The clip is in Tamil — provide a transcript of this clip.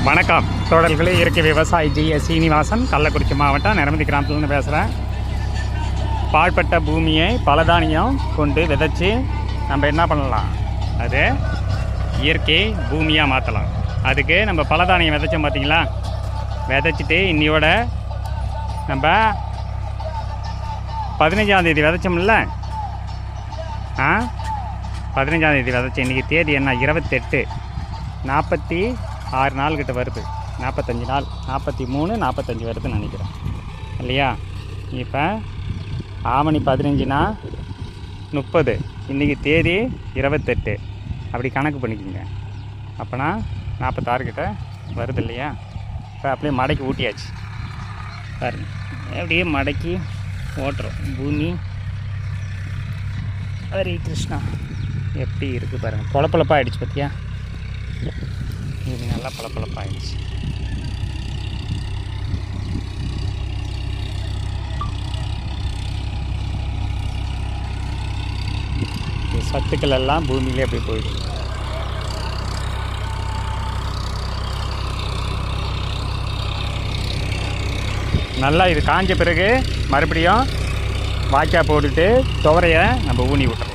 வணக்கம் தோழர்களே, இயற்கை விவசாயி ஜி.எஸ். சீனிவாசன், கள்ளக்குறிச்சி மாவட்டம் நிரமதி கிராமத்துலேருந்து பேசுகிறேன். பாழ்பட்ட பூமியை பலதானியம் கொண்டு விதைச்சி நம்ம என்ன பண்ணலாம், அது இயற்கை பூமியாக மாற்றலாம். அதுக்கு நம்ம பலதானியம் விதைச்சோம் பார்த்திங்களா, விதைச்சிட்டு இன்னையோட நம்ம 15ஆம் தேதி விதைச்சோம்ல, 15ஆம் தேதி விதைச்சோம். இன்றைக்கி தேதி என்ன, 28, 46 நாள் கிட்ட வருது, 45 நாள், 43, 45 வருதுன்னு நினைக்கிறேன் இல்லையா. இப்போ ஆவணி 15னா 30, இன்றைக்கி தேதி 28, அப்படி கணக்கு பண்ணிக்கோங்க. அப்போனா 46 கிட்ட வருது இல்லையா. இப்போ அப்படியே மடக்கி ஊட்டியாச்சு பாருங்க, அப்படியே மடக்கி ஓட்டுறோம் பூமி. ஹரே கிருஷ்ணா, எப்படி இருக்குது பாருங்கள், பொழப்பொழப்பாக ஆகிடுச்சு பார்த்தியா. இது நல்லா பளபளப்பாகிடுச்சு. சத்துக்கள் எல்லாம் பூமியிலே அப்படி போயிடுச்சு. நல்லா இது காஞ்ச பிறகு மறுபடியும் வாய்க்கால் போட்டுட்டு துவரையை நம்ம ஊனி விட்டுறோம்.